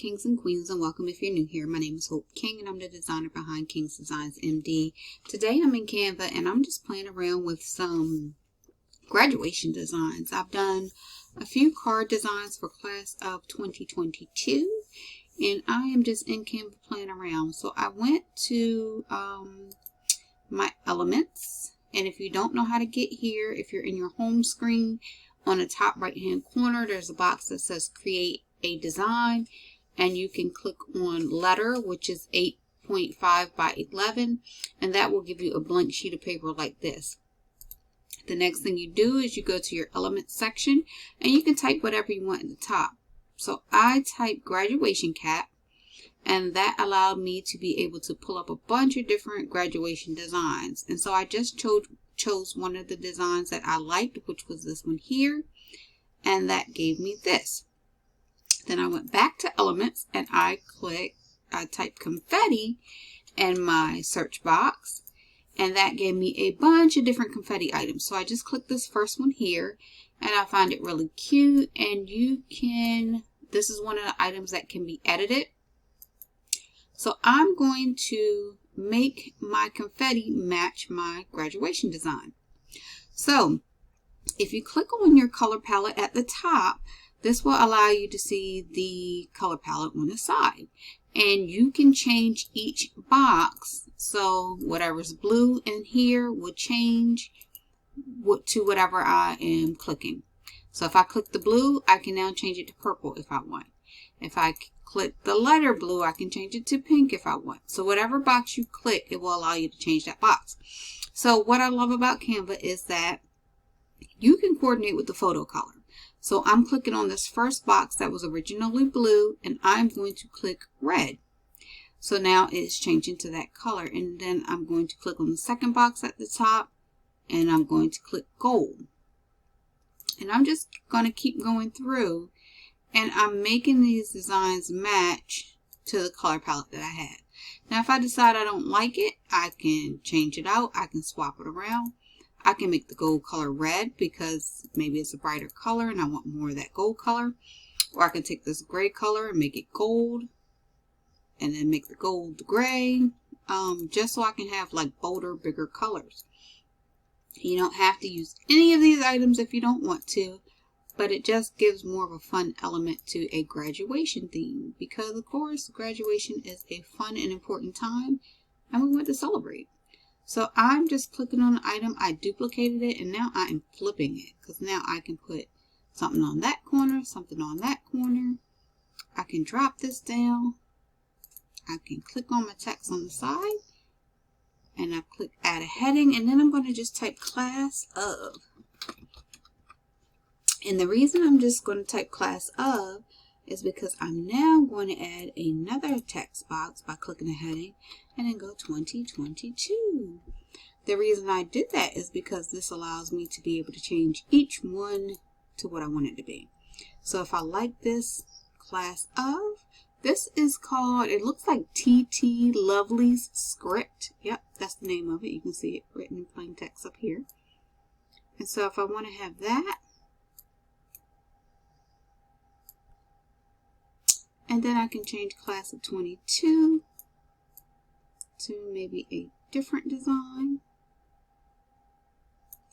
Kings and Queens, and welcome if you're new here. My name is Hope King, and I'm the designer behind King's Designs MD. Today I'm in Canva, and I'm just playing around with some graduation designs. I've done a few card designs for class of 2022, and I am just in Canva playing around. So I went to my elements, and if you don't know how to get here, if you're in your home screen, on the top right hand corner there's a box that says create a design, and you can click on letter, which is 8.5 by 11, and that will give you a blank sheet of paper like this. The next thing you do is you go to your elements section, and you can type whatever you want at the top. So I typed graduation cap, and that allowed me to be able to pull up a bunch of different graduation designs. And so I just chose one of the designs that I liked, which was this one here, and that gave me this. Then I went back to elements, and I typed confetti in my search box, and that gave me a bunch of different confetti items. So I just clicked this first one here, and I find it really cute, and this is one of the items that can be edited. So I'm going to make my confetti match my graduation design. So if you click on your color palette at the top, this will allow you to see the color palette on the side, and you can change each box. So whatever's blue in here will change to whatever I am clicking. So if I click the blue, I can now change it to purple if I want. If I click the lighter blue, I can change it to pink if I want. So whatever box you click, it will allow you to change that box. So what I love about Canva is that you can coordinate with the photo color. So I'm clicking on this first box that was originally blue, and I'm going to click red. So now it's changing to that color, and then I'm going to click on the second box at the top, and I'm going to click gold. And I'm just going to keep going through, and I'm making these designs match to the color palette that I had. Now if I decide I don't like it, I can change it out. I can swap it around. I can make the gold color red because maybe it's a brighter color and I want more of that gold color. Or I can take this gray color and make it gold, and then make the gold the gray, just so I can have like bolder, bigger colors. You don't have to use any of these items if you don't want to, but it just gives more of a fun element to a graduation theme, because of course graduation is a fun and important time, and we want to celebrate. So I'm just clicking on the item, I duplicated it, and now I am flipping it, because now I can put something on that corner, something on that corner. I can drop this down. I can click on my text on the side, and I click add a heading, and then I'm going to just type class of. And the reason I'm just going to type class of is because I'm now going to add another text box by clicking the heading and then go 2022. The reason I did that is because this allows me to be able to change each one to what I want it to be. So if I like this class of, this is called, it looks like TT Lovely's script. Yep, that's the name of it. You can see it written in plain text up here. And so if I want to have that, and then I can change class of 22 to maybe a different design.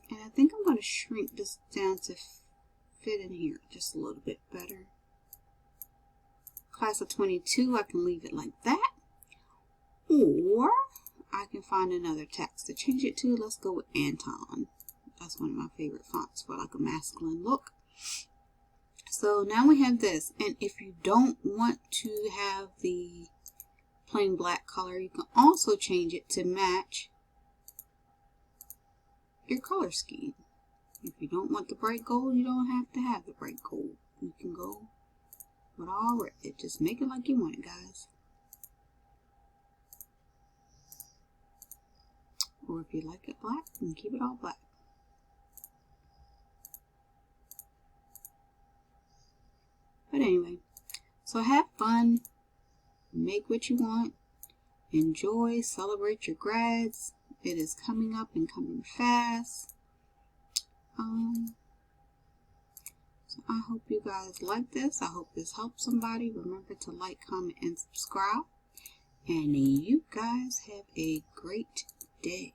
And I think I'm going to shrink this down to fit in here just a little bit better. Class of 22, I can leave it like that. Or I can find another text to change it to. Let's go with Anton. That's one of my favorite fonts for like a masculine look. So now we have this, and if you don't want to have the plain black color, you can also change it to match your color scheme. If you don't want the bright gold, you don't have to have the bright gold. You can go with all red. Just make it like you want it, guys. Or if you like it black, then keep it all black. But anyway, so have fun, make what you want, enjoy, celebrate your grads. It is coming up and coming fast. So I hope you guys like this. I hope this helps somebody. Remember to like, comment, and subscribe. And you guys have a great day.